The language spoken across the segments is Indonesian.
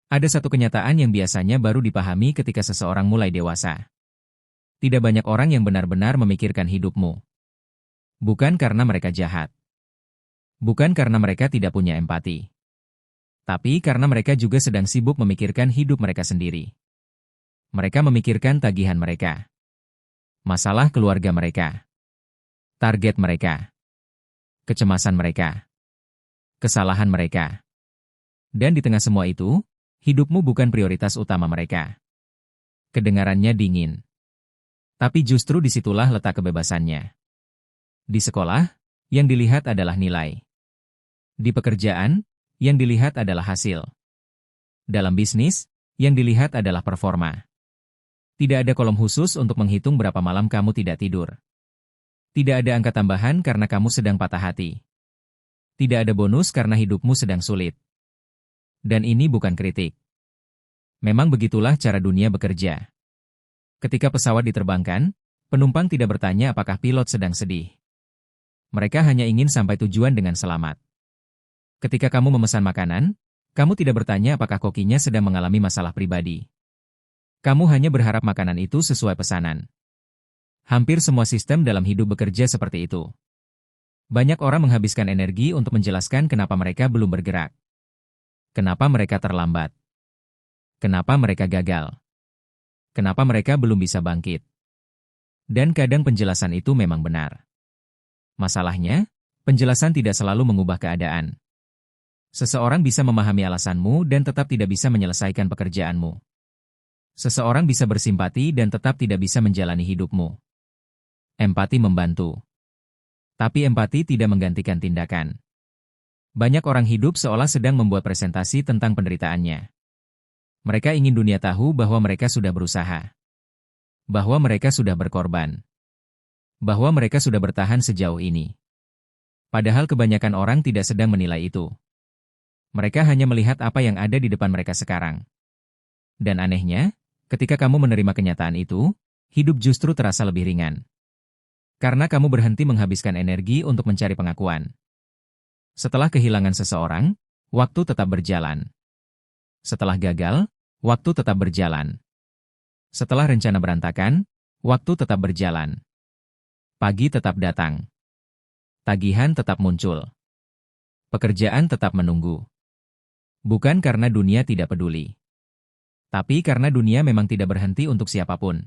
Ada satu kenyataan yang biasanya baru dipahami ketika seseorang mulai dewasa. Tidak banyak orang yang benar-benar memikirkan hidupmu. Bukan karena mereka jahat. Bukan karena mereka tidak punya empati. Tapi karena mereka juga sedang sibuk memikirkan hidup mereka sendiri. Mereka memikirkan tagihan mereka. Masalah keluarga mereka. Target mereka. Kecemasan mereka. Kesalahan mereka. Dan di tengah semua itu, hidupmu bukan prioritas utama mereka. Kedengarannya dingin. Tapi justru disitulah letak kebebasannya. Di sekolah, yang dilihat adalah nilai. Di pekerjaan, yang dilihat adalah hasil. Dalam bisnis, yang dilihat adalah performa. Tidak ada kolom khusus untuk menghitung berapa malam kamu tidak tidur. Tidak ada angka tambahan karena kamu sedang patah hati. Tidak ada bonus karena hidupmu sedang sulit. Dan ini bukan kritik. Memang begitulah cara dunia bekerja. Ketika pesawat diterbangkan, penumpang tidak bertanya apakah pilot sedang sedih. Mereka hanya ingin sampai tujuan dengan selamat. Ketika kamu memesan makanan, kamu tidak bertanya apakah kokinya sedang mengalami masalah pribadi. Kamu hanya berharap makanan itu sesuai pesanan. Hampir semua sistem dalam hidup bekerja seperti itu. Banyak orang menghabiskan energi untuk menjelaskan kenapa mereka belum bergerak. Kenapa mereka terlambat. Kenapa mereka gagal. Kenapa mereka belum bisa bangkit. Dan kadang penjelasan itu memang benar. Masalahnya, penjelasan tidak selalu mengubah keadaan. Seseorang bisa memahami alasanmu dan tetap tidak bisa menyelesaikan pekerjaanmu. Seseorang bisa bersimpati dan tetap tidak bisa menjalani hidupmu. Empati membantu. Tapi empati tidak menggantikan tindakan. Banyak orang hidup seolah sedang membuat presentasi tentang penderitaannya. Mereka ingin dunia tahu bahwa mereka sudah berusaha. Bahwa mereka sudah berkorban. Bahwa mereka sudah bertahan sejauh ini. Padahal kebanyakan orang tidak sedang menilai itu. Mereka hanya melihat apa yang ada di depan mereka sekarang. Dan anehnya, ketika kamu menerima kenyataan itu, hidup justru terasa lebih ringan. Karena kamu berhenti menghabiskan energi untuk mencari pengakuan. Setelah kehilangan seseorang, waktu tetap berjalan. Setelah gagal, waktu tetap berjalan. Setelah rencana berantakan, waktu tetap berjalan. Pagi tetap datang. Tagihan tetap muncul. Pekerjaan tetap menunggu. Bukan karena dunia tidak peduli. Tapi karena dunia memang tidak berhenti untuk siapapun.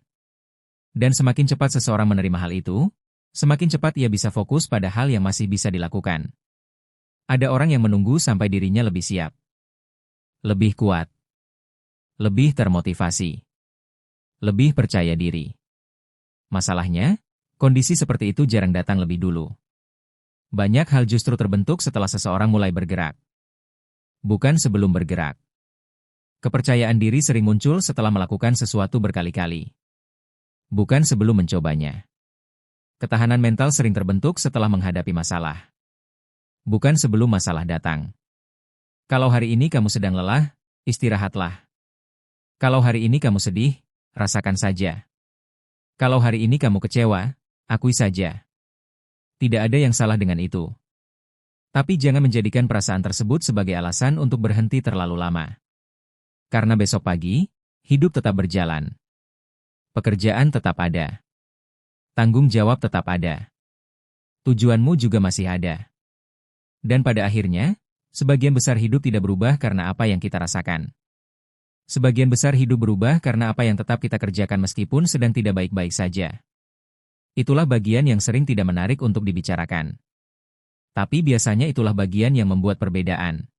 Dan semakin cepat seseorang menerima hal itu, semakin cepat ia bisa fokus pada hal yang masih bisa dilakukan. Ada orang yang menunggu sampai dirinya lebih siap. Lebih kuat. Lebih termotivasi. Lebih percaya diri. Masalahnya, kondisi seperti itu jarang datang lebih dulu. Banyak hal justru terbentuk setelah seseorang mulai bergerak. Bukan sebelum bergerak. Kepercayaan diri sering muncul setelah melakukan sesuatu berkali-kali. Bukan sebelum mencobanya. Ketahanan mental sering terbentuk setelah menghadapi masalah. Bukan sebelum masalah datang. Kalau hari ini kamu sedang lelah, istirahatlah. Kalau hari ini kamu sedih, rasakan saja. Kalau hari ini kamu kecewa, akui saja. Tidak ada yang salah dengan itu. Tapi jangan menjadikan perasaan tersebut sebagai alasan untuk berhenti terlalu lama. Karena besok pagi, hidup tetap berjalan. Pekerjaan tetap ada. Tanggung jawab tetap ada. Tujuanmu juga masih ada. Dan pada akhirnya, sebagian besar hidup tidak berubah karena apa yang kita rasakan. Sebagian besar hidup berubah karena apa yang tetap kita kerjakan meskipun sedang tidak baik-baik saja. Itulah bagian yang sering tidak menarik untuk dibicarakan. Tapi biasanya itulah bagian yang membuat perbedaan.